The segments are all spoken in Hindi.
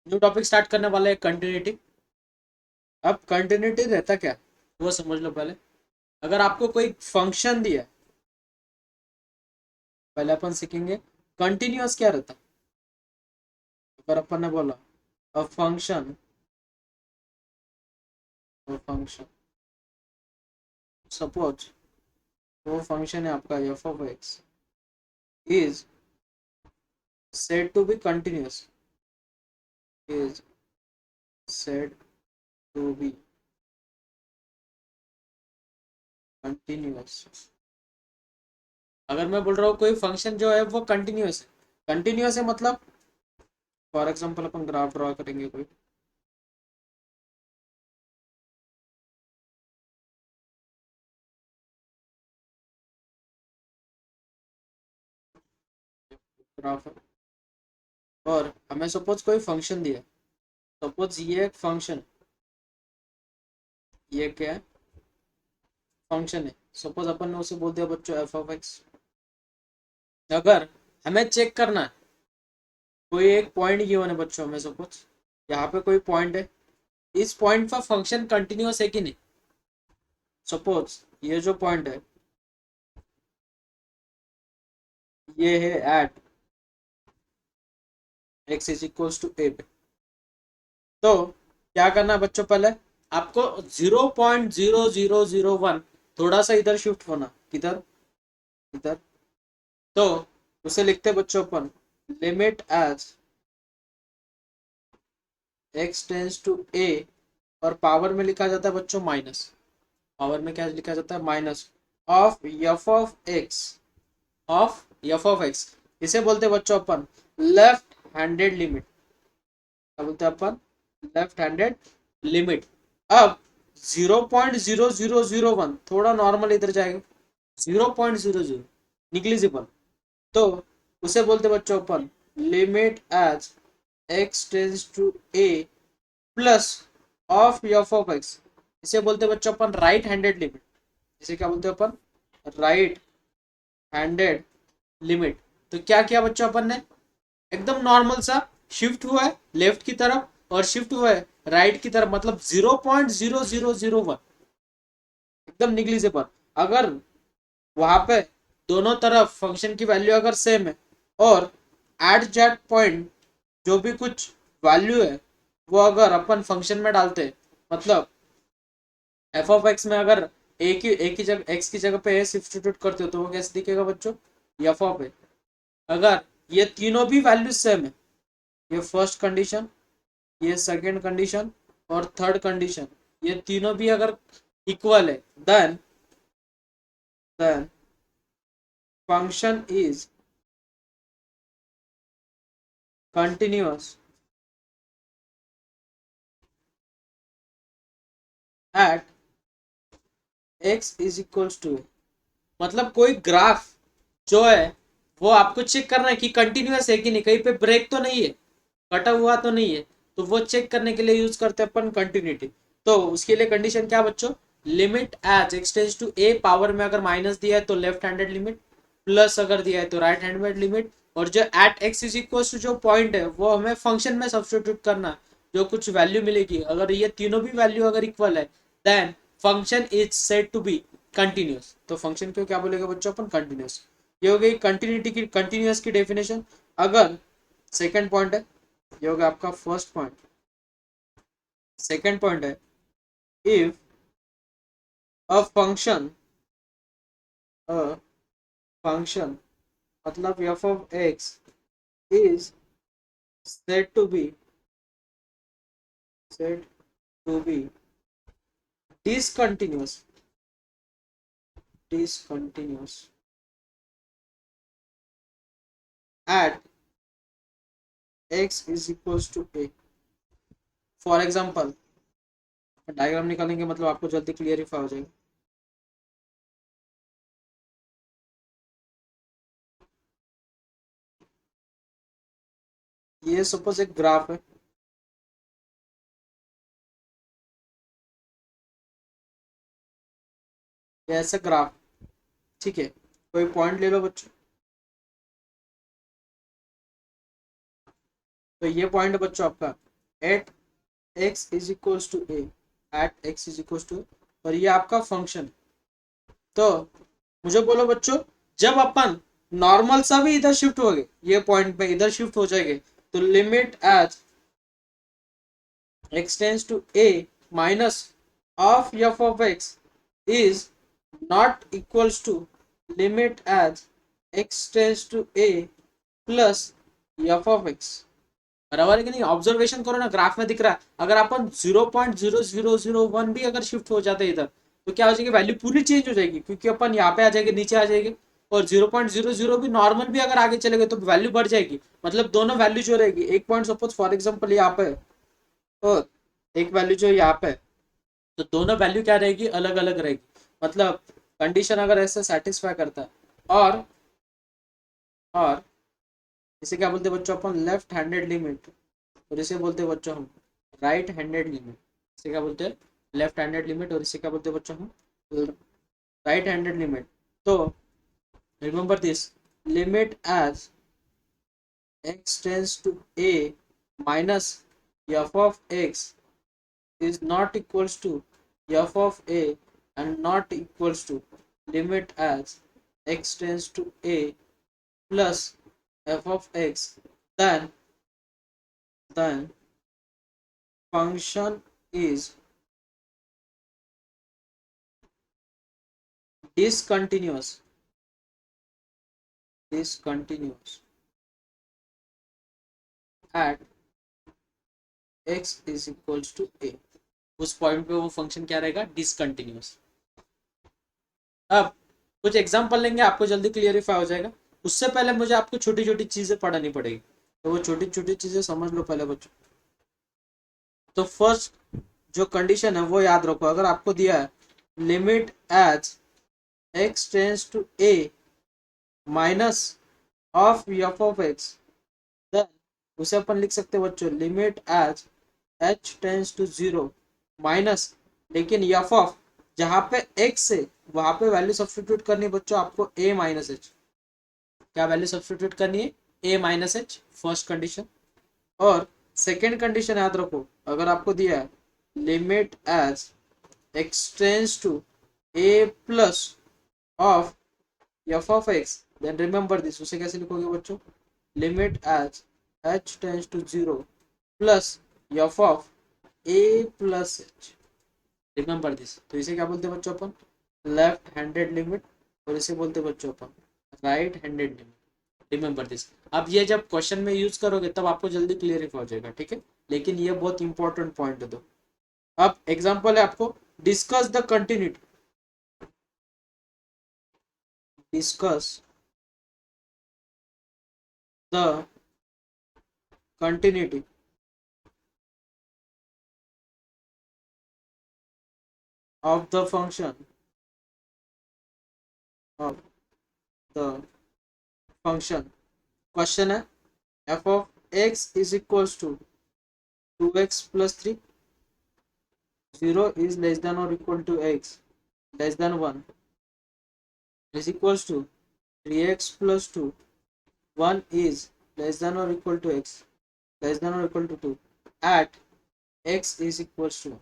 न्यू टॉपिक स्टार्ट करने वाले हैं कंटिन्यूटी। अब कंटिन्यूटी रहता क्या वो समझ लो पहले। अगर आपको कोई फंक्शन दिया है, पहले अपन सीखेंगे कंटिन्यूअस क्या रहता। अगर अपन ने बोला अ फंक्शन, सपोज वो फंक्शन है आपका F of x is said to be continuous, is said to be continuous। अगर मैं बोल रहा हूँ कोई फंक्शन जो है वो कंटिन्यूस है, कंटिन्यूस है मतलब for example upon graph draw करेंगे कोई, ग्राफ है और हमें सपोज कोई फंक्शन दिया, सपोज ये एक फंक्शन, ये क्या है फंक्शन है, सपोज अपन ने उसे बोल दिया बच्चों एफ ऑफ एक्स। अगर हमें चेक करना है कोई एक पॉइंट गिवन है बच्चों, हमें सपोज यहाँ पे कोई पॉइंट है, इस पॉइंट पर फंक्शन कंटिन्यूस है कि नहीं। सपोज ये जो पॉइंट है ये है at x is equals to a पे। तो क्या करना है बच्चों, पहले आपको 0.0001 थोड़ा सा इधर शिफ्ट होना, किधर, इधर। तो उसे लिखते हैं बच्चों अपन limit as x tends to a, और पावर में लिखा जाता है बच्चों माइनस, पावर में क्या लिखा जाता है minus of f of x, of f of x. इसे बोलते हैं बच्चों अपन लेफ्ट हैंडेड लिमिट, क्या बोलते हैं अपन लेफ्ट हैंडेड लिमिट। अब 0.0001 थोड़ा नॉर्मल इधर जाएगा, 0.00 निग्लिजिबल। तो उसे बोलते बच्चों अपन limit as x tends to a plus of f of x. इसे बोलते बच्चों अपन राइट हैंडेड लिमिट, इसे क्या बोलते हैं अपन राइट हैंडेड लिमिट। तो क्या किया बच्चों अपन ने, एकदम नॉर्मल सा शिफ्ट हुआ है लेफ्ट की तरफ और शिफ्ट हुआ है राइट की तरफ, मतलब 0.0001 एकदम निग्लिजिबल। अगर वहां पे दोनों तरफ फंक्शन की वैल्यू अगर सेम है और एट दैट पॉइंट जो भी कुछ वैल्यू है वो अगर अपन फंक्शन में डालते हैं, मतलब एफ ऑफ एक्स में अगर एक ही जगह एक्स की जगह पे ए सब्स्टिट्यूट करते हो तो वो कैसे दिखेगा बच्चों एफ ऑफ ए। अगर ये तीनों भी वैल्यू सेम है, ये फर्स्ट कंडीशन, ये सेकंड कंडीशन और थर्ड कंडीशन, ये तीनों भी अगर इक्वल है, then function is continuous at x is equals to. मतलब कोई ग्राफ जो है वो आपको चेक करना है कि कंटिन्यूअस है कि नहीं, कहीं पे ब्रेक तो नहीं है, कटा हुआ तो नहीं है। तो वो चेक करने के लिए यूज करते हैं अपन कंटिन्यूटी। तो उसके लिए कंडीशन क्या बच्चों, limit as x tends to a, power में अगर माइनस दिया है तो लेफ्ट हैंडेड लिमिट, प्लस अगर दिया है तो राइट हैंडेड लिमिट। और जो at x is equal to जो पॉइंट है वो हमें फंक्शन में सब्सटीट्यूट करना, जो कुछ वैल्यू मिलेगी अगर ये तीनों भी वैल्यू अगर इक्वल है then function is said to be continuous. तो फंक्शन को क्या बोलेगा बच्चों अपन कंटिन्यूस। ये हो गई कंटिन्यूटी की, कंटिन्यूस की डेफिनेशन। अगर सेकंड पॉइंट है, ये होगा आपका फर्स्ट पॉइंट। सेकंड पॉइंट है if a function, a function मतलब f of x is said to be, said to be discontinuous, discontinuous at x is equals to a। For example diagram निकालेंगे मतलब आपको जल्दी क्लियरिफाई हो जाएगा। ये सपोज एक ग्राफ है, ये ऐसा ग्राफ, ठीक है। कोई पॉइंट ले लो बच्चों, तो ये पॉइंट है बच्चों आपका at x is equals to a, at x is equals to, और ये आपका फंक्शन। तो मुझे बोलो बच्चों, जब अपन नॉर्मल सा भी इधर शिफ्ट हो गए, ये पॉइंट पे इधर शिफ्ट हो जाएंगे, तो limit as x tends to a minus of f of x is not equals to limit as x tends to a plus f of x। बराबर है कि नहीं? ऑब्जर्वेशन करो ना, ग्राफ में दिख रहा है, अगर अपन 0.0001 भी अगर शिफ्ट हो जाते इधर, तो क्या हो जाएगी, वैल्यू पूरी चेंज हो जाएगी, क्योंकि अपन यहाँ पे आ जाएंगे, नीचे आ जाएंगे, और 0.00 भी नॉर्मल भी अगर आगे चले गए तो वैल्यू बढ़ जाएगी, मतलब दोनों वैल्यू जो रहेगी, एक पॉइंट सपोज फॉर एग्जाम्पल यहाँ पे, और एक वैल्यू जो यहाँ पे, तो दोनों वैल्यू क्या रहेगी, अलग अलग रहेगी, मतलब कंडीशन अगर ऐसे सेटिस्फाई करता है। और इसे क्या बोलते हैं बच्चों अपन, लेफ्ट हैंडेड लिमिट, और इसे बोलते हैं बच्चों हम राइट हैंडेड लिमिट। इसे क्या बोलते हैं, लेफ्ट हैंडेड लिमिट, और इसे क्या बोलते हैं बच्चों हम राइट हैंडेड लिमिट। तो remember this, limit as x tends to a minus f of x is not equals to f of a and not equals to limit as x tends to a plus f of x, then function is discontinuous at x is equals to a। उस पॉइंट पे वो फंक्शन क्या रहेगा, डिसकंटिन्यूअस। अब कुछ एग्जांपल लेंगे, आपको जल्दी क्लियरिफाई हो जाएगा। उससे पहले मुझे आपको छोटी छोटी चीजें पढ़ानी पड़ेगी, तो वो छोटी छोटी चीजें समझ लो पहले बच्चों। तो फर्स्ट जो कंडीशन है वो याद रखो, अगर आपको दिया है limit as x tends to a minus of f of x, then उसे अपन लिख सकते हैं बच्चों limit as h tends to 0 minus, लेकिन f ऑफ जहां पे x है वहां पे वैल्यू सब्स्टिट्यूट करनी बच्चों आपको a माइनस h। क्या वैल्यू सब्स्टिट्यूट करनी है, a minus h, first condition. और सेकेंड कंडीशन याद रखो, अगर आपको दिया है limit as x tends to a plus of f of x, then remember this, उसे कैसे लिखोगे बच्चों, limit as h tends to 0 plus f of a plus h, remember this. तो इसे क्या बोलते हैं बच्चों अपन, लेफ्ट हैंडेड लिमिट, और इसे बोलते हैं बच्चों अपन right handed limit, remember this. अब ये जब क्वेश्चन में यूज करोगे तब आपको जल्दी क्लियरिफाई हो जाएगा, ठीक है, लेकिन ये बहुत इंपॉर्टेंट पॉइंट है। दो अब एग्जांपल है आपको, discuss the continuity, discuss the continuity of the function of the function। Question है f of x is equals to 2x plus 3, 0 is less than or equal to x less than 1 is equals to 3x plus 2, 1 is less than or equal to x less than or equal to 2 at x is equals to,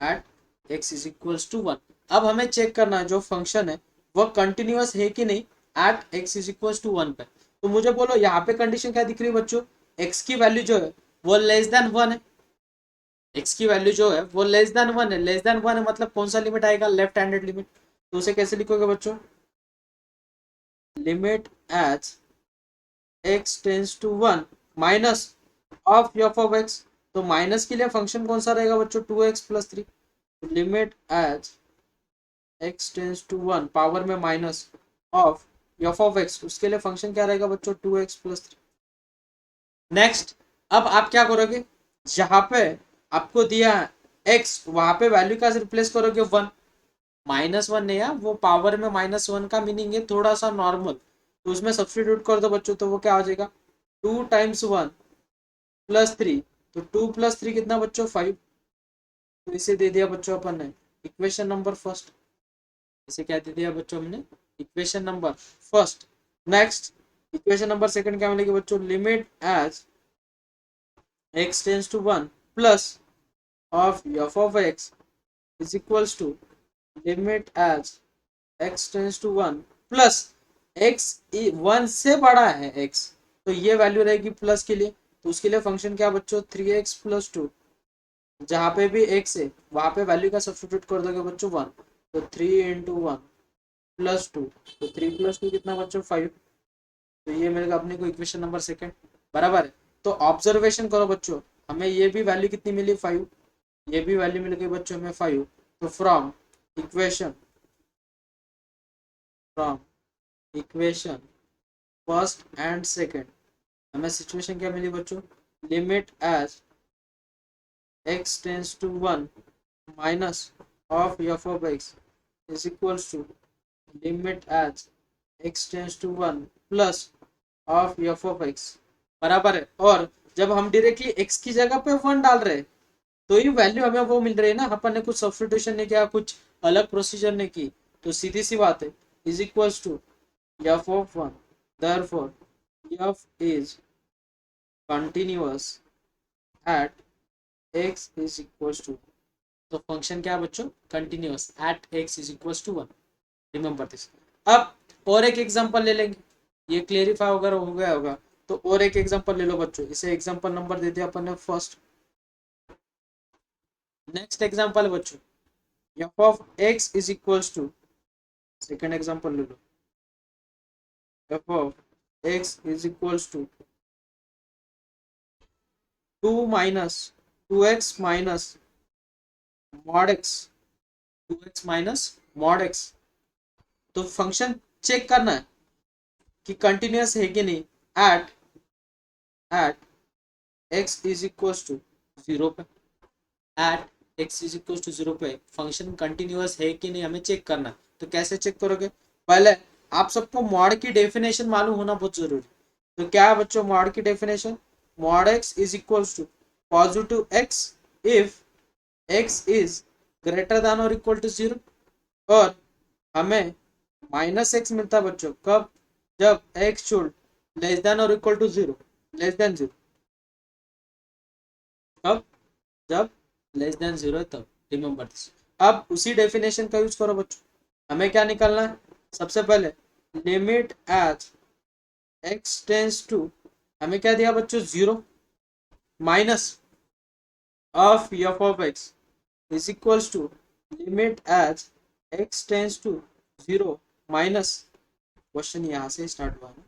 at x is equals to 1। अब हमें चेक करना है जो फंक्शन है वो कंटिन्यूअस है कि नहीं at x is equals to 1 पे। तो मुझे बोलो यहाँ पे कंडीशन क्या दिख रही है बच्चों, x की वैल्यू जो है वो लेस देन 1 है, x की वैल्यू जो है वो लेस देन 1 है, लेस देन 1 है मतलब कौन सा लिमिट आएगा, लेफ्ट हैंडेड लिमिट। तो उसे कैसे लिखोगे बच्चों, limit as x tends to 1 minus of f of x। तो माइनस के लिए फंक्शन कौन सा रहेगा बच्चों, 2x plus 3। Limit as x tends to 1 power में minus of f of x, उसके लिए फंक्शन क्या रहेगा बच्चों, 2x प्लस 3। नेक्स्ट, अब आप क्या करोगे, जहां पे आपको दिया है x वहां पे वैल्यू का रिप्लेस करोगे 1, -1 नहीं है वो, पावर में -1 का मीनिंग है थोड़ा सा नॉर्मल, तो उसमें सब्सटीट्यूट कर दो बच्चों, तो वो क्या हो जाएगा 2 टाइम्स 1 प्लस 3, तो 2 प्लस 3 कितना बच्चों 5। तो इसे दे दिया बच्चों अपन ने इक्वेशन नंबर फर्स्ट, इसे क्या दे दिया बच्चों हमने, equation number first. Next equation number second क्या मिलेगी बच्चों, limit as x tends to 1 plus of f of x is equals to limit as x tends to 1 plus x 1 से बड़ा है x, तो ये वैल्यू रहेगी प्लस के लिए, तो उसके लिए फंक्शन क्या बच्चों 3x+2, जहाँ पे भी x है वहां पे वैल्यू का सब्स्टिट्यूट कर दोगे बच्चों 1, तो 3 × 1 + 2, तो 3 + 2 कितना बच्चों 5, तो ये मिलेगा अपने को इक्वेशन नंबर सेकंड, बराबर है। तो ऑब्जर्वेशन करो बच्चों, हमें ये भी वैल्यू कितनी मिली 5, ये भी वैल्यू मिल गई बच्चों हमें 5, तो equation from equation first and second हमें सिचुएशन क्या मिली बच्चों, limit as x tends to 1 minus of f of x is equals to limit as x tends to 1 plus of f of x, बराबर है। और जब हम डायरेक्टली x की जगह पे 1 डाल रहे हैं तो ये वैल्यू हमें वो मिल रही है ना, अपन ने कुछ सब्स्टिट्यूशन नहीं किया, कुछ अलग प्रोसीजर नहीं की, तो सीधी सी बात है is equals to f of 1, therefore f is continuous at x is equals to, तो फंक्शन क्या है बच्चों continuous at x is equals to 1, remember this. अब और एक एग्जांपल ले लेंगे, ये क्लेरिफाई वगैरह हो गया होगा, तो और एक एग्जांपल ले लो बच्चों, इसे एग्जांपल नंबर दे दिया अपन ने फर्स्ट। नेक्स्ट एग्जांपल है बच्चों f of x is equals to, second example ले लो, f of x is equals to 2 minus 2x minus mod x, 2x minus mod x, तो फंक्शन चेक करना है कि कंटिन्यूअस है कि नहीं at x is equals to 0 पे, at x is equals to 0 पे फंक्शन कंटिन्यूअस है कि नहीं हमें चेक करना है। तो कैसे चेक करोगे, पहले आप सबको मॉड की डेफिनेशन मालूम होना बहुत जरूरी, तो क्या है बच्चों मॉड की definition, mod x is equals to positive x if x is greater than और इक्वल टू 0, और हमें माइनस एक्स मिलता है बच्चों कब, जब x शुड लेस देन और इक्वल टू 0, लेस देन 0, कब, जब लेस देन 0 है तब, रिमेंबर दिस। अब उसी डेफिनेशन का यूज करो बच्चों, हमें क्या निकालना है, सबसे पहले limit as x tends to, हमें क्या दिया बच्चों 0 minus of f of x is equals to limit as x tends to 0 minus, question यहाँ से स्टार्ट हुआ है,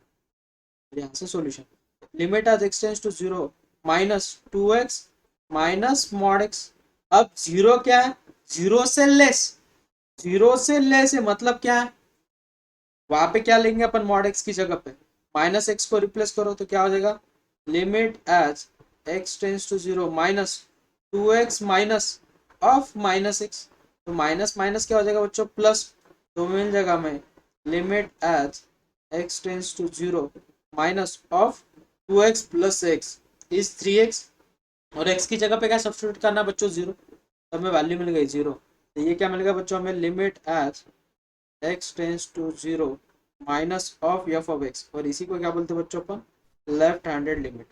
यहाँ से solution, limit as x tends to 0 minus 2x minus mod x। अब 0 क्या है, 0 से लेस, 0 से लेस है मतलब क्या है, वहां पे क्या लेंगे अपन मॉड x की जगह पे माइनस x को रिप्लेस करो, तो क्या हो जाएगा limit as x tends to 0 minus 2x minus of minus x, तो माइनस माइनस क्या हो जाएगा बच्चों प्लस, तो मिल जाएगा हमें limit as x tends to 0 minus of 2x plus x is 3x, और x की जगह पे क्या सब्स्टिट्यूट करना बच्चों 0, तो हमें वैल्यू मिल गई 0, तो ये क्या मिलेगा बच्चों हमें limit as x tends to 0 minus of f of x, और इसी को क्या बोलते हैं बच्चों अपन लेफ्ट हैंडेड लिमिट,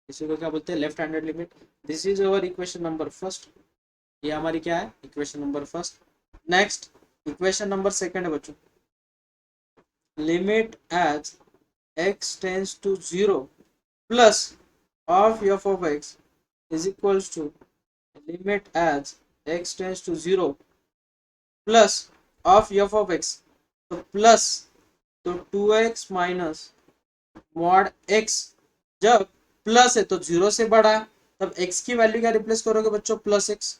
इसी को क्या बोलते हैं left handed limit. This is our equation number first, ये हमारी क्या है equation number first. Next equation number second है बच्चों, limit as x tends to 0 plus of f of x is equals to limit as x tends to 0 plus of f of x, तो प्लस, तो 2x माइनस मॉड x, जब प्लस है तो 0 से बड़ा है, तब x की वैल्यू क्या रिप्लेस करोगे बच्चों प्लस x,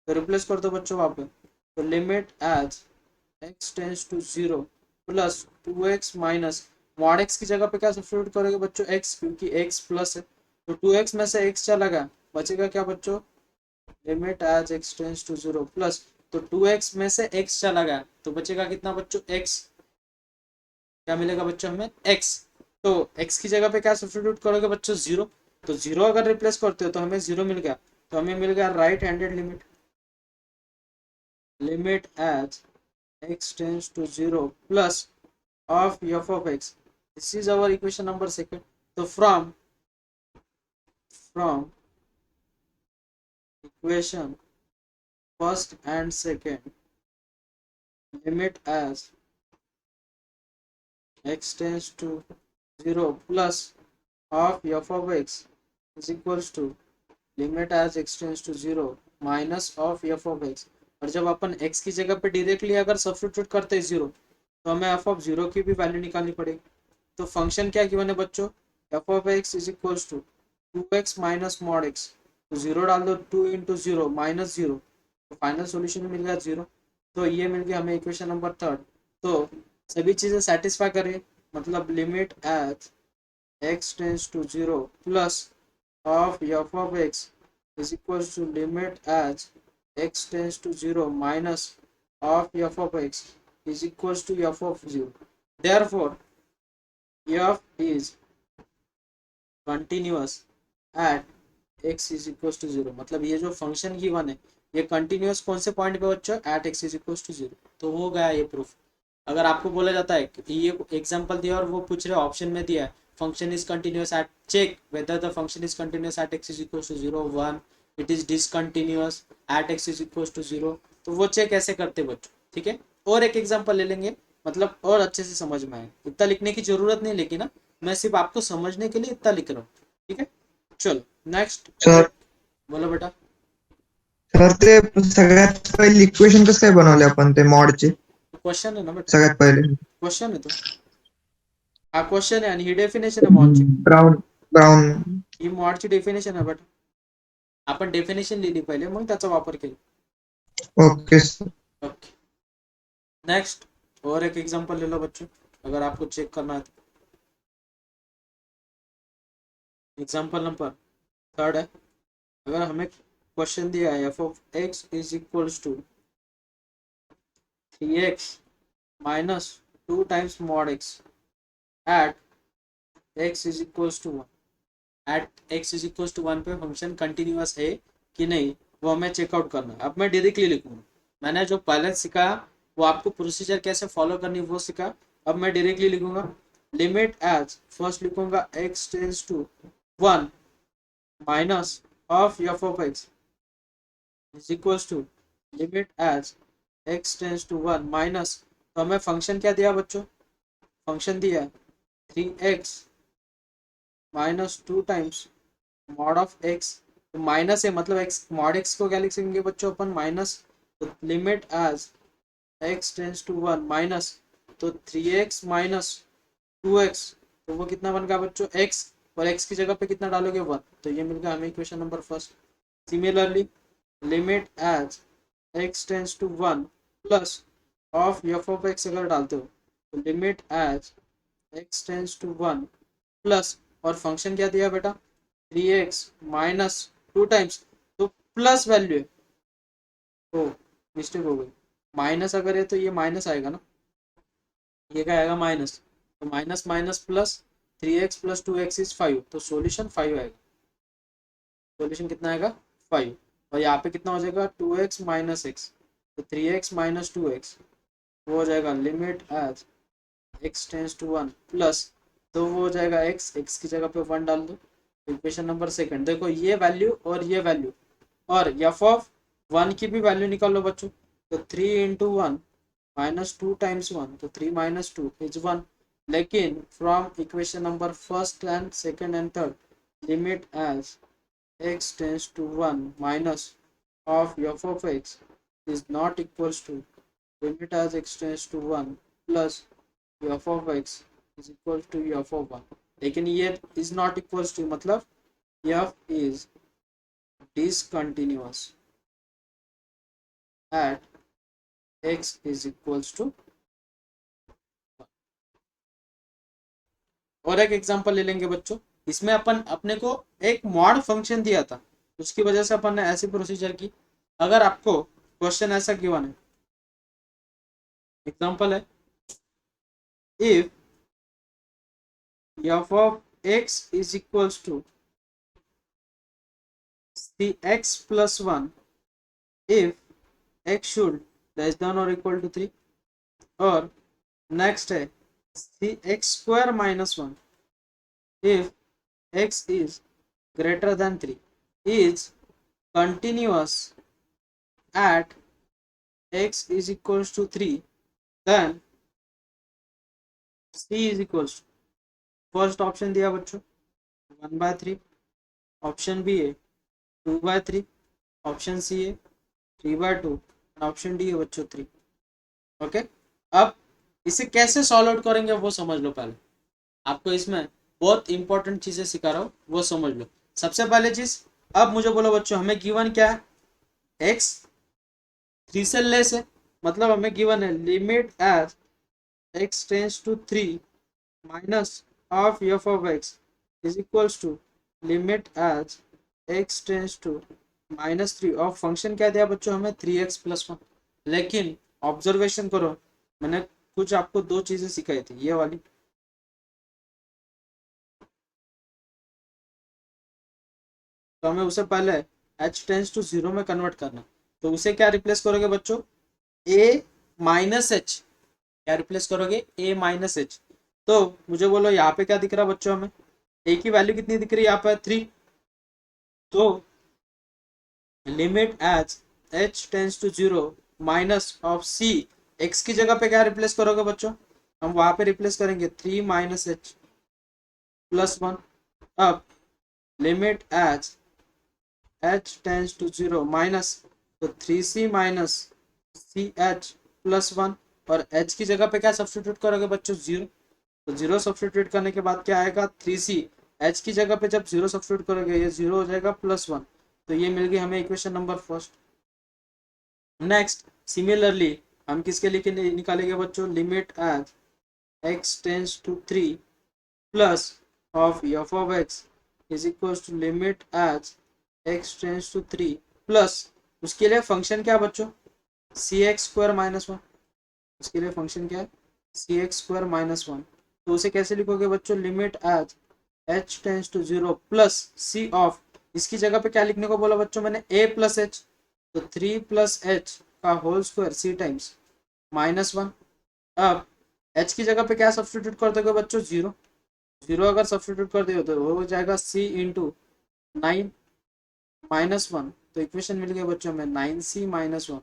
तो रिप्लेस कर दो बच्चों वहां पे, तो limit as x tends to 0 plus 2x minus mod x की जगह पे क्या सब्स्टिट्यूट करोगे बच्चों x, क्योंकि x प्लस है, तो 2x में से x चला गया, बचेगा क्या बच्चों limit as x tends to 0 plus, तो 2x में से x चला गया, तो बचेगा कितना बच्चों x, क्या मिलेगा बच्चों हमें x, तो x की जगह पे क्या सब्स्टिट्यूट करोगे बच्चों 0, तो 0 अगर रिप्लेस करते हो तो हमें 0 मिल गया, तो हमें मिल गया right handed limit, limit as x tends to 0 plus of f of x, this is our equation number second. तो from equation first and second limit as x tends to 0 plus of f of x is equals to limit as x tends to 0 minus of f of x। और जब अपन x की जगह पे डायरेक्टली अगर सब्स्टिट्यूट करते हैं 0 तो हमें f of 0 की भी वैल्यू निकालनी पड़ेगी। तो फंक्शन क्या गिवन है बच्चों, f of x is equals to 2x minus mod x। तो 0 डाल दो, 2 इंटू 0 माइनस 0, तो फाइनल सोल्यूशन मिल गया 0। तो ये मिल गया हमें इक्वेशन नंबर थर्ड। तो सभी चीज़ें सेटिस्फाई करें, मतलब limit as x tends to 0 plus of f of x is equals to limit as x tends to 0 minus of f of x is equals to f of 0. Therefore, f is continuous at x is equals to 0। मतलब ये जो फंक्शन गिवन है ये कंटिन्यूस कौन से पॉइंट पे बच्चों, at x is equals to 0। तो हो गया ये प्रूफ। अगर आपको बोला जाता है कि ये एग्जांपल दिया और वो पूछ रहे ऑप्शन में दिया है function is continuous at, check whether the function is continuous at x is equals to 0 1, it is discontinuous at x is equals to 0, तो वो चेक ऐसे करते बच्चों। ठीक है, और एक एग्जांपल ले लेंगे, मतलब और अच्छे से समझ में आए। इतना लिखने की जरूरत नहीं, लेकिन ना मैं सिर्फ आपको समझने के लिए इतना लिख रहा हूँ। ठीक है, चलो नेक्स्ट। सर बोलो बेटा। सर ते सगळ्यात पहिले इक्वेशन कसं काय बनवले आपण ते मॉडचे क्वेश्चन है ना बेटा, सगळ्यात पहिले क्वेश्चन है तो, हा क्वेश्चन आहे आणि ही डेफिनेशन आहे मॉडची। ब्राउन ब्राउन ही मॉडची डेफिनेशन आहे बेटा, आपण डेफिनेशन लिहिली पहिले मग त्याचा वापर केला। ओके सर ओके नेक्स्ट, और एक एग्जांपल ले लो बच्चों, अगर आपको चेक करना है तो। एग्जांपल नंबर थर्ड है, अगर हमें क्वेश्चन दिया है f of x is equals to 3x minus 2 times mod x at x is equals to 1। At x is equals to 1 पे फंक्शन कंटिन्यूअस है कि नहीं वो हमें चेकआउट करना है। अब मैं डायरेक्टली लिखूंगा, मैंने जो पहले सिखाया वो आपको प्रोसीजर कैसे फॉलो करनी वो सिखा। अब मैं डायरेक्टली लिखूंगा लिमिट एज, फर्स्ट लिखूंगा x tends to 1 minus of f of x is equals to limit as x tends to 1 minus, तो हमें फंक्शन क्या दिया बच्चों, फंक्शन दिया 3x minus 2 times mod of x। तो माइनस है मतलब x मॉड x को क्या लिखेंगे बच्चों अपन, माइनस। तो limit as x tends to 1 minus, तो 3x माइनस 2x, तो वो कितना बन गया बच्चों x, और x की जगह पे कितना डालोगे 1, तो ये मिल गया हमें equation number first. Similarly limit as x tends to 1 plus of f of x अगर डालते हो तो limit as x tends to 1 plus, और फंक्शन क्या दिया बेटा 3x माइनस 2 टाइम्स, तो प्लस वैल्यू है, तो मिस्टेक हो गई, माइनस अगर है तो ये माइनस आएगा ना, ये क्या आएगा माइनस, तो minus minus plus 3x plus 2x is 5, तो सॉल्यूशन 5 आएगा। सॉल्यूशन कितना आएगा 5, और यहाँ पे कितना हो जाएगा 2x माइनस एक्स, तो 3x माइनस 2x, वो हो जाएगा limit as x tends to 1 plus, तो वो हो जाएगा x की जगह पे 1 डाल दो। इक्वेशन नंबर सेकंड देखो, ये वैल्यू और ये वैल्यू और एफ ऑफ 1 की भी वैल्यू निकाल लो बच्चों। तो 3 इंटू 1 माइनस 2 टाइम्स 1, तो 3 माइनस 2 इज 1। लेकिन from equation number first and second and third limit as x tends to 1 minus of f of x is not equals to limit as x tends to 1 plus f of x is equal to f of 1। लेकिन ये is not equals to मतलब f is discontinuous at x is equals to 1। और एक एग्जांपल ले लेंगे बच्चों, इसमें अपन अपने को एक मॉड फंक्शन दिया था, उसकी वजह से अपन ने ऐसी प्रोसीजर की। अगर आपको क्वेश्चन ऐसा गिवन है, एग्जांपल है if f of x is equals to cx plus 1 if x should less than or equal to 3, और नेक्स्ट है cx square minus 1 if x is greater than 3 is continuous at x is equals to 3, then c is equals to, first option दिया बच्चों 1/3, ऑप्शन बी है 2/3, ऑप्शन सी है 3/2 और ऑप्शन डी है बच्चों 3। ओके, अब इसे कैसे सॉल्व आउट करेंगे वो समझ लो। पहले आपको इसमें बहुत इंपॉर्टेंट चीजें सिखा रहा हूँ, वो समझ लो। सबसे पहले चीज, अब मुझे बोलो बच्चों, हमें गिवन क्या है, x 3 से लेस है, मतलब हमें गिवन है limit as x tends to 3 minus of f of x is equals to limit as x tends to -3 of function क्या दिया बच्चों हमें 3x + 1। लेकिन ऑब्जर्वेशन करो, मैंने कुछ आपको दो चीजें सिखाई थी, ये वाली तो हमें उसे पहले h टेंस टू 0 में कन्वर्ट करना, तो उसे क्या रिप्लेस करोगे बच्चों, a माइनस एच, क्या रिप्लेस करोगे, a माइनस एच। तो मुझे बोलो यहाँ पे क्या दिख रहा है बच्चों, हमें a की वैल्यू कितनी दिख रही है यहाँ पे 3, तो limit as h tends to 0 minus of c, x की जगह पे क्या रिप्लेस करोगे बच्चों, हम वहां पे रिप्लेस करेंगे 3 माइनस एच + 1। अब limit as h tends to 0 minus, तो 3c माइनस सी एच + 1, और h की जगह पे क्या सब्सटीट्यूट करोगे बच्चों, 0, तो 0 सब्सटीट्यूट करने के बाद क्या आएगा 3c, h की जगह पे जब 0 सब्सटीट्यूट करोगे ये 0 हो जाएगा +1, तो ये मिल गई हमें equation number first. Next similarly हम किसके लिए निकालेंगे बच्चों, limit as x tends to 3 plus of f of x is equal to limit as x tends to 3 plus, उसके लिए फंक्शन क्या बच्चों, cx² -1, उसके लिए फंक्शन क्या है, cx² -1, तो उसे कैसे लिखोगे बच्चों, limit as h tends to 0 plus c of, इसकी जगह पे क्या लिखने को बोला बच्चों मैंने, a + h, तो 3 + h का होल स्क्वायर c टाइम्स -1। अब h की जगह पे क्या सब्सटीट्यूट कर दोगे बच्चों, 0, 0 अगर सब्सटीट्यूट कर दिए तो वो हो जाएगा c × 9 -1, तो इक्वेशन मिल गया बच्चों में 9c -1,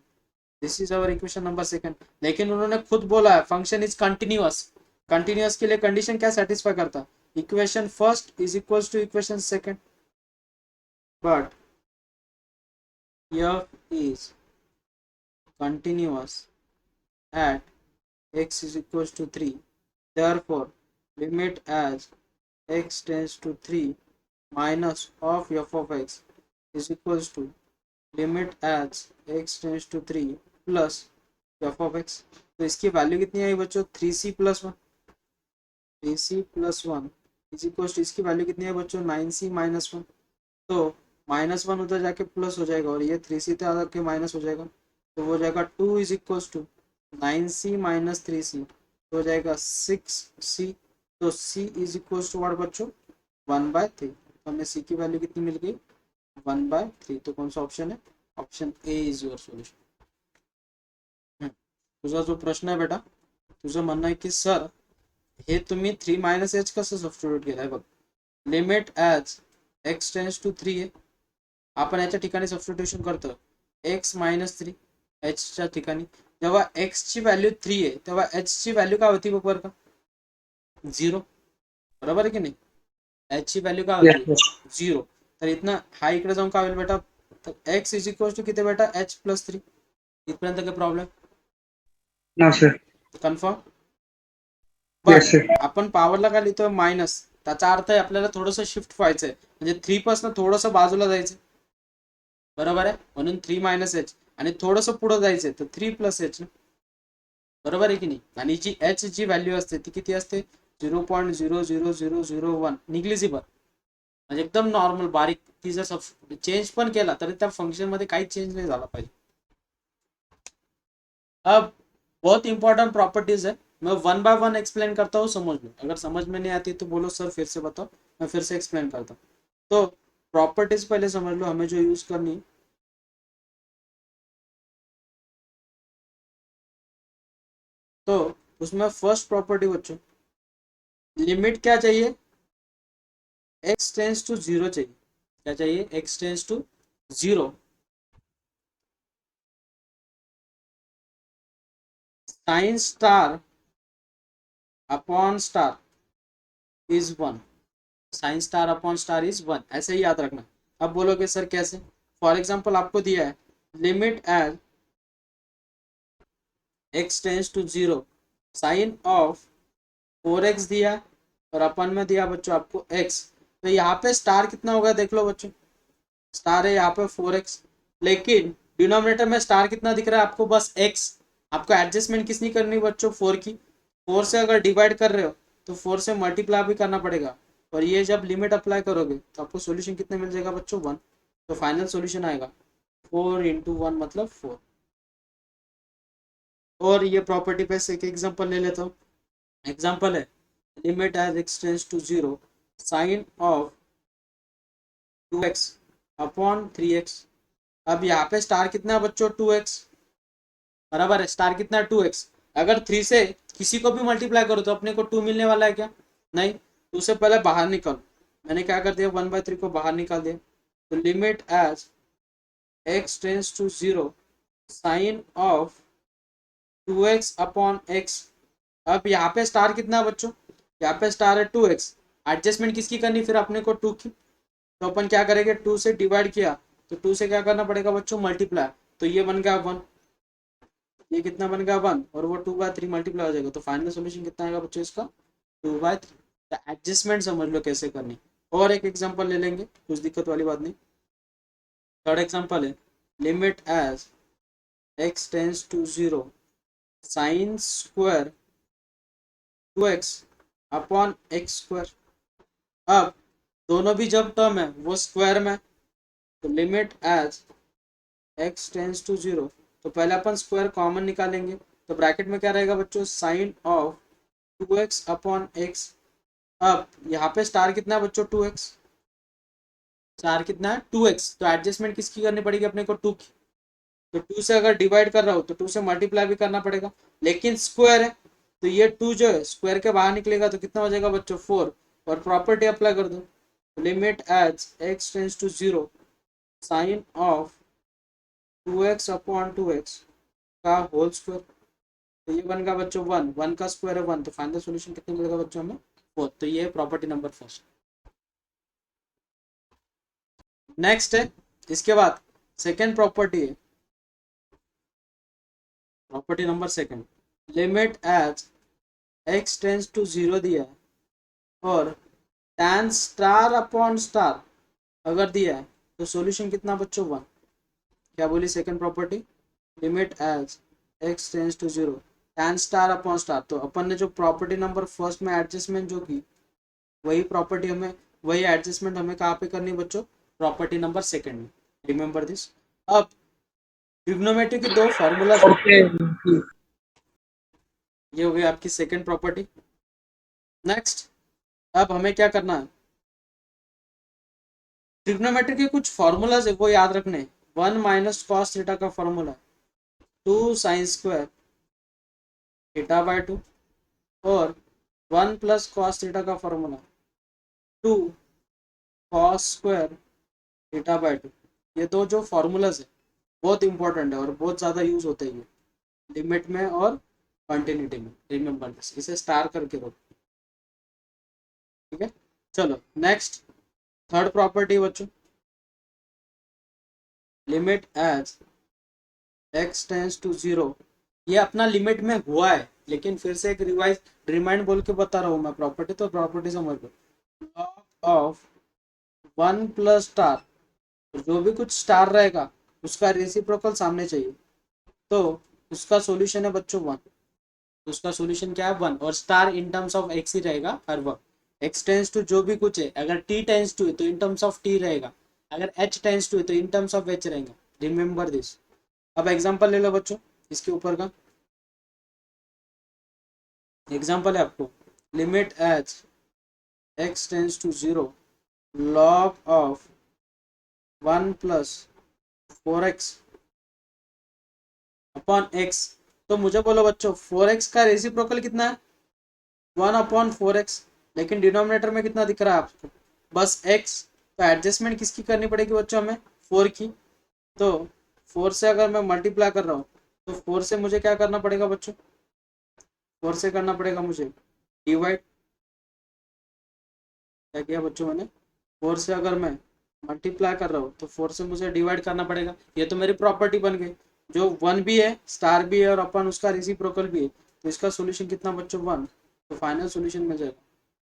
this is our equation number second. लेकिन उन्होंने खुद बोला है फंक्शन इज कंटिन्यूअस, कंटिन्यूअस के लिए कंडीशन क्या सेटिस्फाई करता, equation first is equals to equation second, but f is continuous at x is equals to 3, therefore limit as x tends to 3 minus of f of x is equals to limit as x tends to 3 plus f of x, तो इसकी वैल्यू कितनी आई बच्चों, 3c + 1, 3c + 1 is equal to, इसकी वैल्यू कितनी है बच्चों, 9c -1, तो -1 उधर जाके प्लस हो जाएगा और ये 3c तो आके माइनस हो जाएगा, तो वो जाएगा 2 is equal to 9c - 3c, तो हो जाएगा 6c, तो c is equal to what बच्चों, 1/3, तो हमें c की वैल्यू कितनी मिल गई, 1/3, तो कौन सा ऑप्शन है, option A is your solution. तुझा जो प्रश्न आहे बेटा, तुझं म्हणणं आहे की सर हे तुम्ही 3 - h कसं सबस्टिट्यूट केलंय, बघ limit as x tends to 3 आहे, आपण याच्या ठिकाणी सबस्टिट्यूशन करतो x -3 h च्या ठिकाणी, जेव्हा x ची व्हॅल्यू 3 आहे तेव्हा h ची व्हॅल्यू काय होती बघ बरं का, 0, बरोबर आहे की नाही, h ची व्हॅल्यू काय होती 0, तर इथनं हा इकडे जाऊन काय होईल बेटा, तर x इज इक्वल टू किती बेटा, h + 3, इथपर्यंत काय problem, No, sir. Confirm, Yes, but sir. आपण पॉवरला काय लिहितोय मायनस, त्याचा अर्थ आहे आपल्याला थोडंसं शिफ्ट व्हायचंय, म्हणजे 3 पासून थोडंसं बाजूला जायचं, बरोबर आहे, म्हणून 3 - h, आणि थोडंसं पुढे जायचंय तर 3 + h, बरोबर आहे की नाही, आणि जी h जी व्हॅल्यू असते ती किती असते, 0.00001, निग्लिजिबल, म्हणजे एकदम नॉर्मल बारीक, ती जर चेंज पण केला तरी त्या फंक्शन मध्ये काही चेंज नहीं झाला पाहिजे। अब बहुत इंपॉर्टेंट प्रॉपर्टीज है, मैं 1 बाय 1 एक्सप्लेन करता हूँ, समझ लो, अगर समझ में नहीं आती तो बोलो सर फिर से बताओ, मैं फिर से एक्सप्लेन करता हूँ। तो प्रॉपर्टीज पहले समझ लो हमें जो यूज करनी है, तो उसमें फर्स्ट प्रॉपर्टी बच्चों, लिमिट क्या चाहिए, x टेंस टू 0 चाहिए, क्या चाहिए, x tends to 0 sine star upon star is 1, sine star upon star is 1, ऐसे ही याद रखना। अब बोलोगे सर कैसे? फॉर एग्जाम्पल आपको दिया है limit as x tends to 0 sine of 4x दिया है और अपन में दिया बच्चों आपको x। तो यहाँ पे स्टार कितना होगा देख लो बच्चों, स्टार है यहाँ पे 4x, लेकिन डिनोमिनेटर में स्टार कितना दिख रहा है आपको? बस x। आपको एडजस्टमेंट किसनी करनी बच्चों? 4 की। 4 से अगर डिवाइड कर रहे हो तो 4 से मल्टीप्लाई भी करना पड़ेगा, और ये जब लिमिट अप्लाई करोगे तो आपको सॉल्यूशन कितने मिल जाएगा बच्चों? 1। तो फाइनल सॉल्यूशन आएगा 4 इंटू 1 मतलब 4। और ये प्रॉपर्टी पे से एक एग्जांपल ले लेता हूँ। एग्जांपल है limit as x tends to 0 sine of 2x upon 3x। अब यहाँ पे स्टार कितना है बच्चों? 2x, बराबर है। स्टार कितना है? 2x। अगर 3 से किसी को भी मल्टीप्लाई करो तो अपने को 2 मिलने वाला है क्या? नहीं। तो उससे पहले बाहर निकल, मैंने क्या कर दिया? 1/3 को बाहर निकाल दिया। तो limit as x tends to 0 sine of 2x upon x। अब यहाँ पे स्टार कितना है बच्चों? यहाँ पे स्टार है 2x। एडजस्टमेंट किसकी करनी फिर अपने को? 2 की। तो अपन क्या करेंगे? 2 से डिवाइड किया तो 2 से क्या करना पड़ेगा बच्चों? मल्टीप्लाई। तो ये बन गया 1, ये कितना बन गया? 1, और वो 2/3 मल्टीप्लाई हो जाएगा। तो फाइनल सोल्यूशन कितना आएगा बच्चों इसका? 2/3। तो एडजस्टमेंट समझ लो कैसे करनी। और एक एग्जांपल ले लेंगे, कुछ दिक्कत वाली बात नहीं। थर्ड एग्जांपल है limit as x tends to 0 sine square 2x upon x square. अब दोनों भी जब टर्म है वो स्क्वायर में, तो limit as x tends to 0, तो पहले अपन स्क्वायर कॉमन निकालेंगे। तो ब्रैकेट में क्या रहेगा बच्चों? Sine of 2x upon x। अब यहाँ पे स्टार कितना है बच्चों? 2x। स्टार कितना है? 2x। तो एडजस्टमेंट किसकी करनी पड़ेगी अपने को? 2 की। तो 2 से अगर डिवाइड कर रहा हो तो 2 से मल्टीप्लाई भी करना पड़ेगा, लेकिन स्क्वायर है तो ये 2 जो है स्क्वायर के बाहर निकलेगा तो कितना हो जाएगा बच्चों? 4। और प्रॉपर्टी अप्लाई कर दो, limit as x tends to 0 sine of 2x upon 2x का होल स्क्वायर। तो ये बन गया बच्चों 1, 1 का स्क्वायर है 1। तो फाइनल सॉल्यूशन कितने मिलेगा बच्चों हमें? 4। तो ये है प्रॉपर्टी नंबर फर्स्ट। नेक्स्ट है इसके बाद सेकेंड प्रॉपर्टी है, property number second. Limit as x tends to 0 दिया है और tan स्टार अपॉन स्टार अगर दिया है तो सॉल्यूशन कितना बच्चों? 1। क्या बोली second property? Limit as x tends to 0 tan star upon star. तो अपन ने जो प्रॉपर्टी नंबर फर्स्ट में एडजस्टमेंट जो की, वही प्रॉपर्टी हमें, वही एडजस्टमेंट हमें कहाँ पे करनी बच्चों? प्रॉपर्टी नंबर सेकंड में। Remember this. अब ट्रिग्नोमेट्री की दो फॉर्मूलाज, ओके। ये हो गई आपकी सेकंड प्रॉपर्टी। नेक्स्ट अब हमें क्या करना है? ट्रिग्नोमेट्री के कुछ फॉर्मूलाज है वो याद रखने। 1 माइनस कॉस थीटा का formula 2 sine square theta by 2, और 1 प्लस कॉस थीटा का formula 2 cos square theta by 2। ये दो जो फॉर्मूलाज है बहुत इंपॉर्टेंट है और बहुत ज़्यादा यूज होते हैं लिमिट में और कंटिन्यूटी में। रिमेंबर दिस, इसे स्टार करके रखो, ठीक है। चलो नेक्स्ट थर्ड प्रॉपर्टी बच्चों, limit as x tends to 0। ये अपना लिमिट में हुआ है, लेकिन फिर से एक रिवाइज रिमाइंड बोल के बता रहा हूँ मैं प्रॉपर्टी, तो प्रॉपर्टी समझ लो। लॉग ऑफ 1 प्लस स्टार, जो भी कुछ स्टार रहेगा उसका रेसिप्रोकल सामने चाहिए, तो उसका सॉल्यूशन है बच्चों 1। उसका सॉल्यूशन क्या है? 1। और star in terms of x ही रहेगा हर वक्त। x टेंस टू जो भी कुछ है, अगर t टेंस टू है तो इन टर्म्स ऑफ t रहेगा, अगर h टेंस टू है तो इन टर्म्स ऑफ h रहेगा। Remember this. अब एग्जांपल ले लो बच्चों इसके ऊपर का। एग्जांपल है आपको limit as x tends to 0 log of 1 plus 4x upon x। तो मुझे बोलो बच्चों 4x का रेसिप्रोकल कितना है? 1 अपॉन 4x, लेकिन डिनोमिनेटर में कितना दिख रहा है आपको? बस x। तो एडजस्टमेंट किसकी करनी पड़ेगी बच्चों हमें? 4 की, तो 4 से अगर मैं मल्टीप्लाई कर रहा हूँ तो 4 से मुझे क्या करना पड़ेगा बच्चों, 4 से करना पड़ेगा मुझे डिवाइड। क्या किया बच्चों मैंने, 4 से अगर मैं मल्टीप्लाई कर रहा हूँ तो 4 से मुझे डिवाइड करना पड़ेगा। ये तो मेरी प्रॉपर्टी बन गई, जो 1 भी है, स्टार भी है और अपन उसका रेसिप्रोकल भी है, तो इसका सोल्यूशन कितना बच्चों 1, तो फाइनल सोल्यूशन में जाएगा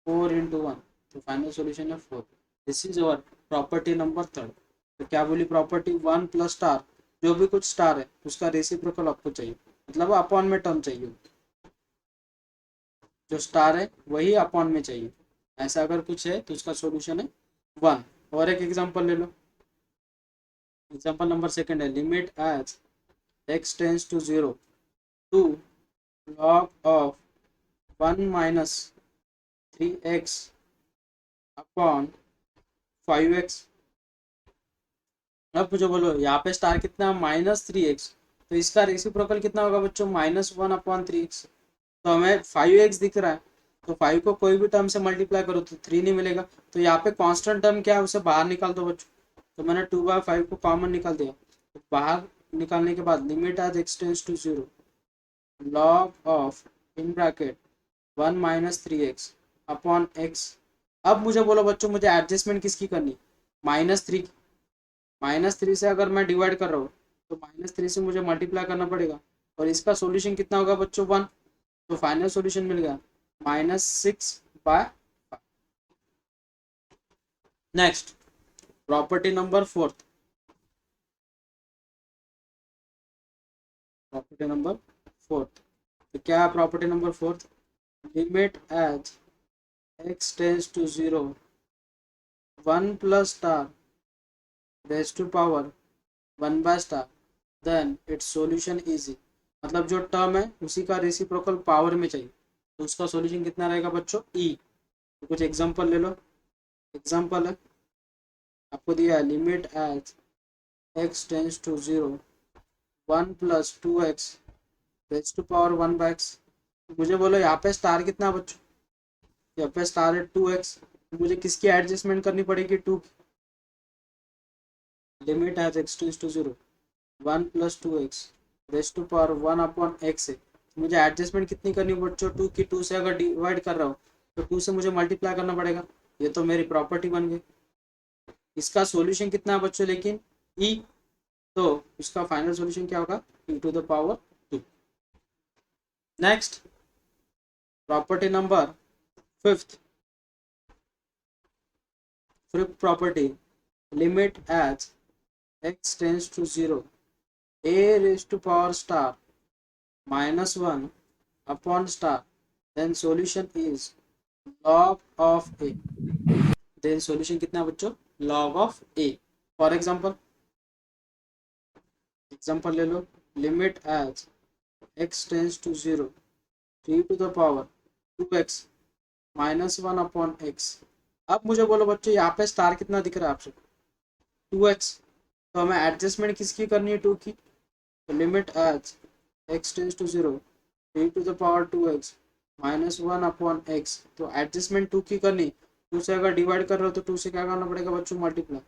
4 × 1, तो फाइनल सोल्यूशन है 4। This is our property number 3। तो क्या बोली प्रॉपर्टी, 1 प्लस स्टार, जो भी कुछ स्टार है उसका रेसिप्रोकल आपको चाहिए, मतलब अपॉन में टर्म चाहिए, जो स्टार है वही अपॉन में चाहिए। ऐसा अगर कुछ है तो उसका सॉल्यूशन है 1। और एक एग्जांपल ले लो, एग्जांपल नंबर 2 है, limit as x tends to 0 two log of 1 minus 3x upon 5x। अब मुझे बोलो यहाँ पे स्टार कितना, -3x, तो इसका रेसिप्रोकल कितना होगा बच्चों, -1/3x। तो हमें 5x दिख रहा है, तो 5 को कोई भी टर्म से मल्टीप्लाई करो तो 3 नहीं मिलेगा, तो यहाँ पे कांस्टेंट टर्म क्या है उसे बाहर निकाल दो बच्चों। तो मैंने 2/5 को कॉमन निकाल दिया, तो बाहर निकालने के बाद limit as x tends to 0 log of in bracket 1 minus 3x upon x। अब मुझे बोलो बच्चों, मुझे एडजस्टमेंट किसकी करनी, -3 की। -3 से अगर मैं डिवाइड कर रहा हूँ तो -3 से मुझे मल्टीप्लाई करना पड़ेगा, और इसका सॉल्यूशन कितना होगा बच्चों 1, तो फाइनल सॉल्यूशन मिल गया -6/5। Next property number 4, property number 4, तो क्या है property number 4, limit as x tends to 0 1 plus star raise to power 1/स्टार देन इट्स सॉल्यूशन इजी। मतलब जो टर्म है उसी का रेसिप्रोकल पावर में चाहिए, तो उसका सॉल्यूशन कितना रहेगा बच्चों, ई। तो कुछ एग्जांपल ले लो, एग्जांपल है आपको दिया है, limit as x tends to 0 1 plus 2x raise to power 1/x। मुझे बोलो यहाँ पे स्टार कितना है बच्चों, यहाँ पे स्टार है 2x, मुझे किसकी एडजस्टमेंट करनी पड़ेगी, 2 की। Limit as x tends to 0 1 plus 2x raise to power 1/x है, मुझे एडजस्टमेंट कितनी करनी बच्चों, 2 की। 2 से अगर डिवाइड कर रहा हूँ तो 2 से मुझे मल्टीप्लाई करना पड़ेगा, ये तो मेरी प्रॉपर्टी बन गई। इसका सॉल्यूशन कितना है बच्चों लेकिन, ई, तो इसका फाइनल सॉल्यूशन क्या होगा, e⁻²। Next property number 5th, fifth property, limit as x tends to 0 a raise to power star -1 upon star then solution is log of a। Then solution कितना है बच्चों, log of a। For example, example ले लो, limit as x tends to 0 3 to the power 2x -1/x। अब मुझे बोलो बच्चों यहाँ पे स्टार कितना दिख रहा है आपसे, 2x, तो हमें एडजस्टमेंट किसकी करनी है, 2 की। तो limit as x tends to 0 3 to the power 2x -1/x, तो एडजस्टमेंट 2 की करनी, 2 से अगर डिवाइड कर रहे हो तो 2 से क्या करना पड़ेगा बच्चों, मल्टीप्लाई।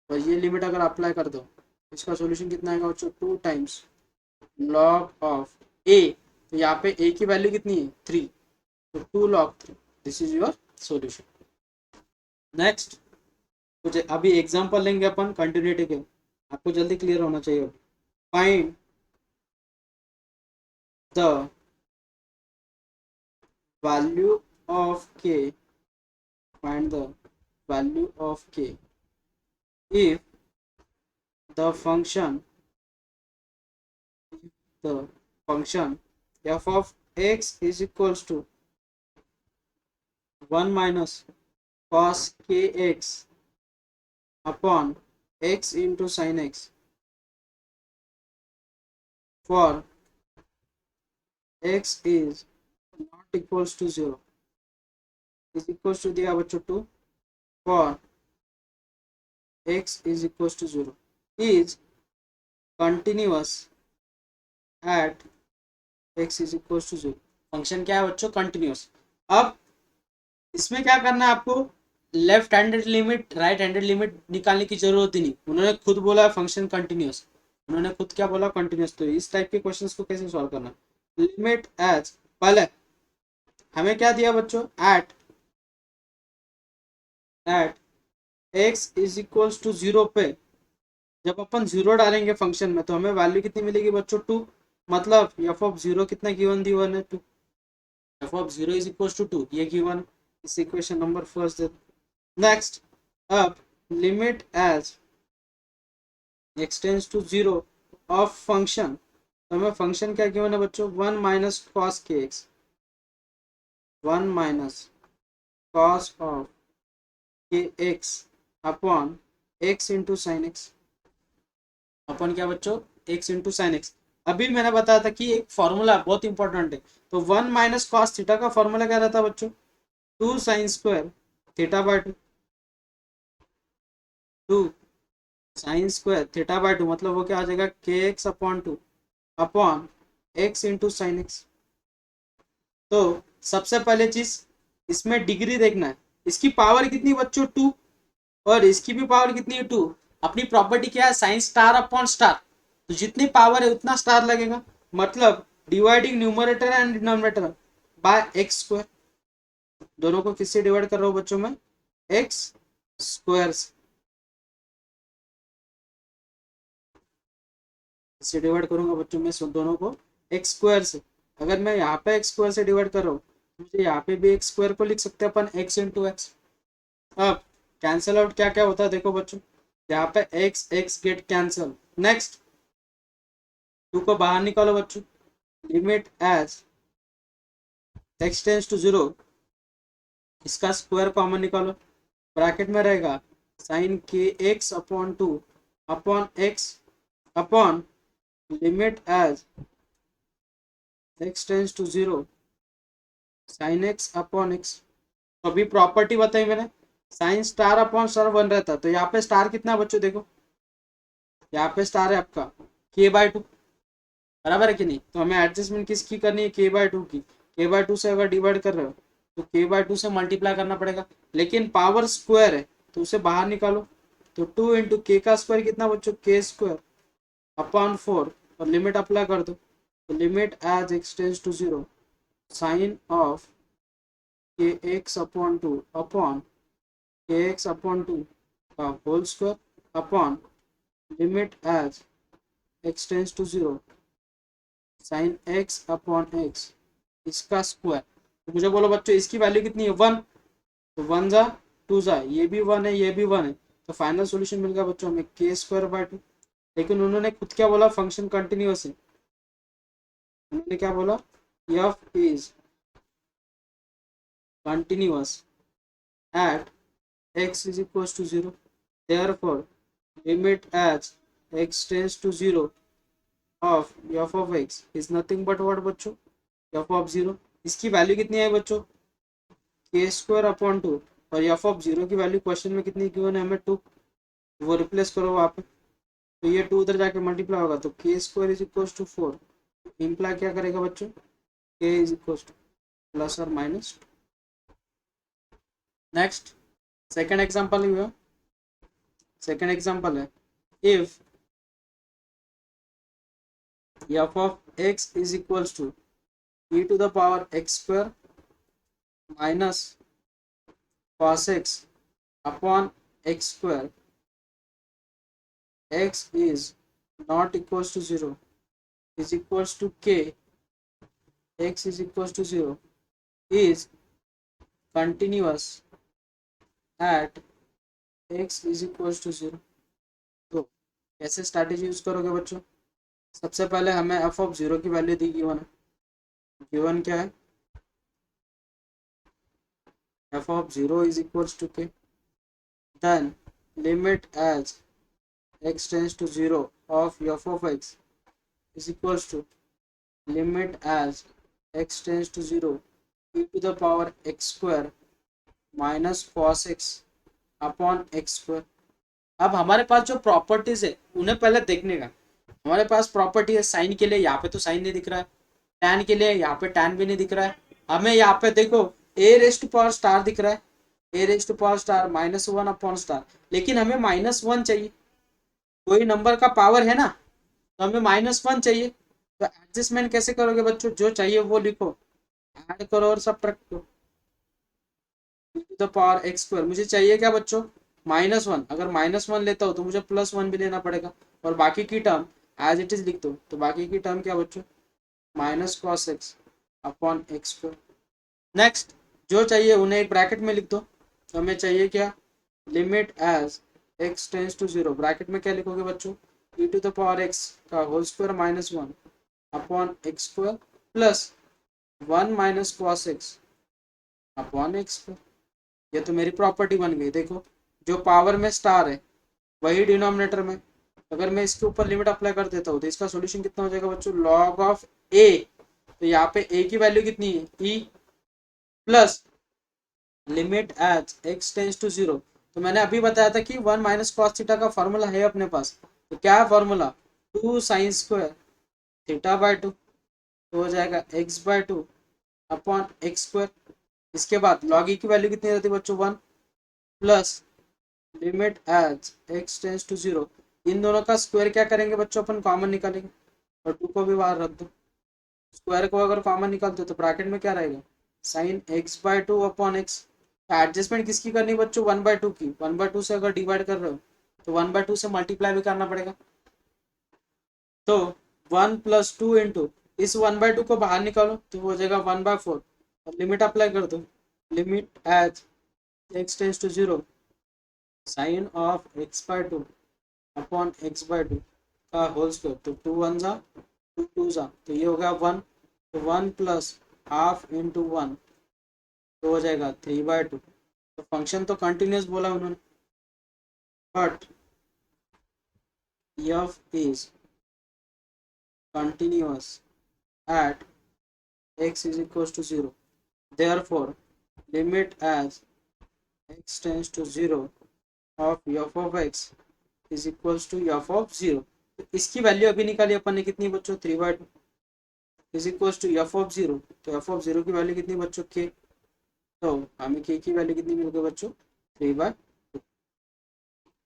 और ये लिमिट अगर अप्लाई कर दो, इसका सॉल्यूशन कितना आएगा बच्चों, 2 टाइम्स log ऑफ a। तो यहाँ पे a की वैल्यू कितनी है, 3, तो 2 log 3, this is your solution. Next कुछ अभी एग्जांपल लेंगे अपन कंटिन्यूटी के, आपको जल्दी क्लियर होना चाहिए। Find the value of k, find the value of k if the function the function f of x is equals to 1 minus cos kx upon x into sin x for x is not equals to 0 is equals to दिया बच्चों 2, for x is equals to 0 is continuous at x is equals to 0। Function क्या है बच्चों, कंटिन्यूस। अब इसमें क्या करना है आपको, left handed limit right handed limit निकालने की जरूरत ही नहीं, उन्होंने खुद बोला फंक्शन कंटिन्यूस, उन्होंने खुद क्या बोला कंटिन्यूस। तो इस टाइप के क्वेश्चंस को कैसे सॉल्व करना, लिमिट एज, पहले हमें क्या दिया बच्चों, at x is equals to 0 पे जब अपन 0 डालेंगे फंक्शन में तो हमें वैल्यू कितनी मिलेगी बच्चों, 2। मतलब एफ ऑफ 0 कितना गिवन गिवन है, 2। F of 0 is equals to 2, ये गिवन, इस इक्वेशन नंबर फर्स्ट दे। नेक्स्ट, अब limit as x tends to 0 of function, तो हमें फंक्शन क्या गिवन है बच्चों, 1 minus cos k x, 1 minus cos of k x upon x into sine x, अपन क्या बच्चों, एक्स इंटू साइन एक्स। अभी मैंने बताया था कि एक फॉर्मूला बहुत इंपॉर्टेंट है, तो 1 माइनस कॉस थीटा का फॉर्मूला क्या रहता है बच्चों, 2 sine square theta by 2, 2 sine square theta by 2, मतलब वो क्या आ जाएगा, के x upon 2 upon x into sine x. तो सबसे पहले चीज इसमें डिग्री देखना है, इसकी पावर कितनी बच्चों, 2, और इसकी भी पावर कितनी है, 2। अपनी प्रॉपर्टी क्या है, साइन स्टार अपॉन स्टार, तो जितनी पावर है उतना स्टार लगेगा, मतलब dividing numerator and denominator by x square. दोनों को किससे डिवाइड कर रहा हूँ बच्चों में, एक्स स्क्वायर से डिवाइड करूंगा बच्चों में दोनों को एक्स स्क्वायर से। अगर मैं यहाँ पे एक्स स्क्वायर से डिवाइड कर रहा हूँ मुझे यहाँ पे भी एक्स स्क्वायर को लिख सकते हैं अपन, एक्स इंटू एक्स। अब कैंसल आउट क्या क्या होता है देखो बच्चों, यहाँ पे x x get cancel. Next 2 को बाहर निकालो बच्चों, limit as x tends to 0, इसका स्क्वायर कॉमन निकालो, ब्रैकेट में रहेगा sine k x upon 2 upon x upon limit as x tends to 0 sine x upon x. तो अभी प्रॉपर्टी बताई मैंने, साइन स्टार अपॉन स्टार 1 रहता है, तो यहाँ पे स्टार कितना है बच्चों, देखो यहाँ पे स्टार है आपका के बाय 2, बराबर है कि नहीं। तो हमें एडजस्टमेंट किसकी करनी है, के बाय 2 की। के बाय 2 से अगर डिवाइड कर रहे हो तो के बाय 2 से मल्टीप्लाई करना पड़ेगा, लेकिन पावर स्क्वायर है तो उसे बाहर निकालो, तो 2 इंटू के का स्क्वायर कितना बच्चों, के स्क्वायर अपॉन 4, और लिमिट अप्लाई कर दो, तो limit as x tends to 0 sine of k x upon 2 upon k x upon 2 का whole square upon limit as x tends to 0 sine x upon x, इसका स्क्वायर। तो मुझे बोलो बच्चों इसकी वैल्यू कितनी है, 1, तो 1 जा 2 जा, ये भी 1 है ये भी 1 है, तो फाइनल सॉल्यूशन मिल गया बच्चों हमें के स्क्वायर बाय 2। लेकिन उन्होंने खुद क्या बोला, फंक्शन कंटिन्यूअस है, उन्होंने क्या बोला, F is continuous eight x is equals to 0, therefore limit as x tends to 0 of f of x is nothing but what बच्चों, f of 0। इसकी वैल्यू कितनी है बच्चों, k स्क्वायर अपॉन 2, और f of 0 की वैल्यू क्वेश्चन में कितनी गिवन है हमें, 2, वो रिप्लेस करो वहाँ पे, तो ये 2 उधर जाके मल्टीप्लाई होगा, तो k square is equals to 4, imply क्या करेगा बच्चों, k is equals to plus और माइनस। नेक्स्ट सेकेंड एग्जाम्पल हुआ, सेकेंड एग्जाम्पल है, if f of x is equals to e to the power x square minus cos x upon x square, x is not equals to 0 is equals to k, x is equals to 0 is continuous at x is equals to 0। तो कैसे स्ट्रैटेजी यूज करोगे बच्चों, सबसे पहले हमें f ऑफ 0 की वैल्यू दी गिवन है, गिवन क्या है, f of 0 is equals to k, then limit as x tends to 0 of f of x is equals to limit as x tends to 0 e to the power x square minus cos x upon x square. अब हमारे पास जो प्रॉपर्टीज है उन्हें पहले देखने का, हमारे पास प्रॉपर्टी है साइन के लिए, यहाँ पे तो साइन नहीं दिख रहा है, टैन के लिए यहाँ पे टैन भी नहीं दिख रहा है, हमें यहाँ पे देखो ए रेस्ट पावर स्टार दिख रहा है, a raise to power star -1 upon star, लेकिन हमें -1 चाहिए, कोई नंबर का पावर है ना, तो हमें -1 चाहिए। तो एडजस्टमेंट कैसे करोगे बच्चों, जो चाहिए वो लिखो, ऐड करो और सब्ट्रैक्ट करो। द पावर एक्स स्क्वायर, मुझे चाहिए क्या बच्चों, -1, अगर -1 लेता हूँ तो मुझे +1 भी लेना पड़ेगा, और बाकी की टर्म एज इट इज लिख दो। तो बाकी की टर्म क्या बच्चों, -cos x upon x square. Next, जो चाहिए उन्हें एक ब्रैकेट में लिख दो। तो हमें चाहिए क्या, limit as x tends to 0, bracket में क्या लिखोगे बच्चों, e to the power x का whole square -1 upon x square plus 1 minus cos x upon x square. ये तो मेरी प्रॉपर्टी बन गई। देखो, जो पावर में स्टार है वही डिनोमिनेटर में, अगर मैं इसके ऊपर लिमिट अप्लाई कर देता हूँ तो इसका सॉल्यूशन कितना हो जाएगा बच्चों, लॉग ऑफ ए। तो यहाँ पे ए की वैल्यू कितनी है, e, plus limit as x tends to 0। तो मैंने अभी बताया था कि 1 माइनस कॉस थीटा का फॉर्मूला है अपने पास, तो क्या है formula, 2 sine square theta by 2, तो हो जाएगा x by 2 upon x square. इसके बाद लॉग ई की वैल्यू कितनी रहती है बच्चों, 1 plus limit as x tends to 0। इन दोनों का स्क्वायर क्या करेंगे बच्चों, अपन कॉमन निकालेंगे, और 2 को भी बाहर रख दो। स्क्वायर को अगर कॉमन निकालते हो तो ब्रैकेट में क्या रहेगा, sine x by 2 upon x. Adjustment किसकी करनी है बच्चों, 1/2 की। 1/2 से अगर डिवाइड कर रहे हो तो 1/2 से मल्टीप्लाई भी करना पड़ेगा। तो 1 + 2 इंटू इस 1/2 को बाहर निकालो तो वो हो जाएगा 1/4, और लिमिट अप्लाई कर दो, limit as x tends to 0 sine of x by 2 upon x by 2 का होल स्क्वायर। तो 2 1 जा 2 2 जा, तो ये हो गया 1, तो 1 प्लस हाफ इंटू 1 तो हो जाएगा 3/2। तो फंक्शन तो कंटिन्यूस बोला उन्होंने, but F is continuous eight x is equals to 0, therefore limit as x tends to 0 of f of x is equals to f of 0। तो इसकी वैल्यू अभी निकाली अपन ने, कितनी बच्चों, 3/2 is equals to f of 0। तो f of 0 की वैल्यू कितनी बच्चों, k, तो हमें k की वैल्यू कितनी मिल गई बच्चों, 3/2।